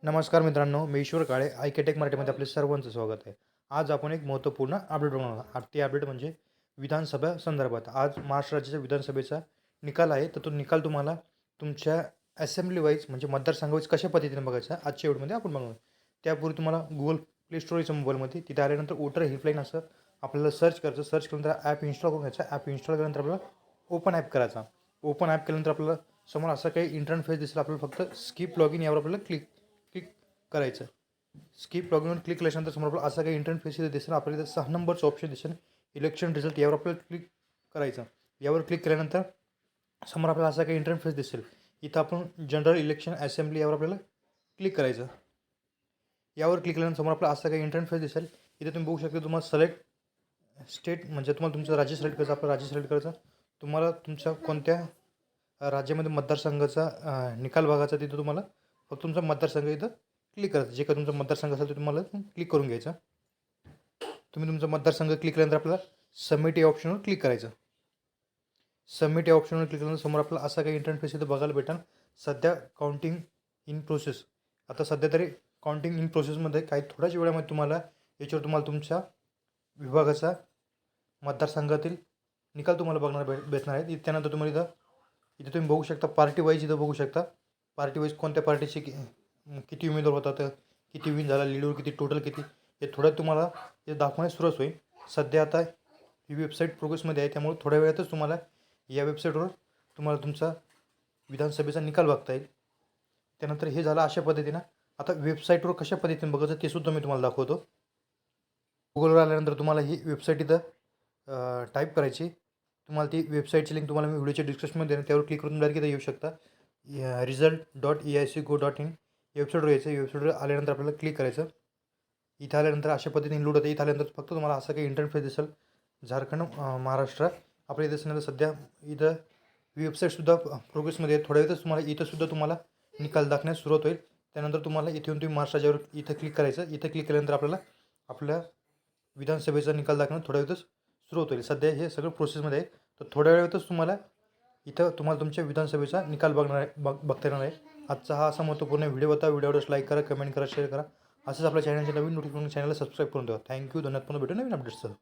नमस्कार मित्रांनो, मी ईश्वर काळे आयकेटेक मराठीमध्ये आपले सर्वांचं स्वागत आहे. आज आपण एक महत्त्वपूर्ण अपडेट बघणार आहोत. ती अपडेट म्हणजे विधानसभा संदर्भात. आज महाराष्ट्र राज्याच्या विधानसभेचा निकाल आहे. तर तो निकाल तुम्हाला तुमच्या असेंब्ली वाईज म्हणजे मतदारसंघावाईज कशा पद्धतीने बघायचा आजच्या व्हिडिओमध्ये आपण बघणार. त्यापूर्वी तुम्हाला Google प्ले स्टोअरच्या मोबाईलमध्ये तिथे आल्यानंतर वोटर हेल्पलाईन असं आपल्याला सर्च करायचं. सर्च केल्यानंतर ॲप इन्स्टॉल करून घ्यायचा. ॲप इन्स्टॉल केल्यानंतर आपल्याला ओपन ॲप करायचा. ओपन ॲप केल्यानंतर आपल्याला समोर असं काही इंटरफेस दिसेल. आपल्याला फक्त स्किप लॉगिन यावर आपल्याला क्लिक क्लिक करायचं. स्किप लॉगिनवर क्लिक केल्यानंतर समोर आपल्याला असा काही इंटरफेस दिसेल. आपल्याला इथं 6 नंबरचं ऑप्शन दिसेल, इलेक्शन रिझल्ट यावर आपल्याला क्लिक करायचं. यावर क्लिक केल्यानंतर समोर आपल्याला असा काही इंटरफेस दिसेल. इथं आपण जनरल इलेक्शन असेंब्ली यावर आपल्याला क्लिक करायचं. यावर क्लिक केल्यानंतर समोर आपल्याला असा काही इंटरफेस दिसेल. इथे तुम्ही बघू शकता तुम्हाला सिलेक्ट स्टेट म्हणजे तुम्हाला तुमचं राज्य सिलेक्ट करायचं. आपलं राज्य सिलेक्ट करायचं. तुम्हाला तुमच्या कोणत्या राज्यामध्ये मतदारसंघाचा निकाल बघायचा तिथं तुम्हाला फक्त तुमचा मतदारसंघ इथं क्लिक करायचं. जे काही तुमचा मतदारसंघ असेल ते तुम्हाला क्लिक करून घ्यायचं. तुम्ही तुमचा मतदारसंघ क्लिक केल्यानंतर आपल्याला सबमिट या ऑप्शनवर क्लिक करायचं. सबमिट या ऑप्शनवर क्लिक केल्यानंतर समोर आपल्याला असा काही इंटरफेस इथं बघायला भेटेल. सध्या काउंटिंग इन प्रोसेस. आता सध्या तरी काउंटिंग इन प्रोसेसमध्ये काही थोड्याच वेळामध्ये तुम्हाला याच्यावर तुम्हाला तुमच्या विभागाचा मतदारसंघातील निकाल तुम्हाला बघणार भेटणार आहे. त्यानंतर तुम्हाला इथं तुम्ही बघू शकता पार्टी वाईज इथं बघू शकता. पार्टी वाईज कोणत्या पार्टीचे किती उमेदवार होतात, किती विन झाला, लीडवर किती, टोटल किती, हे थोड्यात तुम्हाला हे दाखवण्यास सुरुवात होईल. सध्या आता ही वेबसाईट प्रोग्रेसमध्ये आहे. त्यामुळे थोड्या वेळातच तुम्हाला या वेबसाईटवर तुम्हाला तुमचा विधानसभेचा निकाल बघता येईल. त्यानंतर हे झालं अशा पद्धतीनं. आता वेबसाईटवर कशा पद्धतीने बघायचं ते सुद्धा मी तुम्हाला दाखवतो. गुगलवर आल्यानंतर तुम्हाला ही वेबसाईट इथं टाईप करायची. तुम्हाला ती वेबसाईटची लिंक तुम्हाला मी व्हिडिओच्या डिस्क्रिप्शनमध्ये देईन. त्यावर क्लिक करून डायरेक्ट इथं येऊ शकता. result.eic.go.in या वेबसाईटवर यायचं. वेबसाईटवर आल्यानंतर आपल्याला क्लिक करायचं. इथं आल्यानंतर अशा पद्धतीने लोड होतं. इथं आल्यानंतर फक्त तुम्हाला असं काही इंटरफेस दिसेल. झारखंड महाराष्ट्र आपल्या इथं असण्याचं सध्या इथं वेबसाईटसुद्धा प्रोग्रेसमध्ये आहे. थोड्या वेळातच तुम्हाला इथंसुद्धा तुम्हाला निकाल दाखवण्यास सुरुवात होईल. त्यानंतर तुम्हाला इथे येऊन तुम्ही महाराष्ट्र राज्यावर इथं क्लिक करायचं. इथं क्लिक केल्यानंतर आपल्याला आपल्या विधानसभेचा निकाल दाखवण्यास थोड्या वेळातच सुरुवात होईल. सध्या हे सगळं प्रोसेसमध्ये आहे. तर थोड्या वेळातच तुम्हाला इथं तुम्हाला तुमच्या विधानसभेचा निकाल बघता येणार आहे. आजचा हा असा महत्त्वपूर्ण व्हिडिओ होता. व्हिडिओवर लाईक करा, कमेंट करा, शेअर करा. असंच आपल्या चॅनलचे नवीन नोटिफिकेशन चॅनलला सबस्क्राईब करून ठेवा. थँक्यू. धन्यवाद. पुन्हा भेटू नवीन अपडेट्ससह.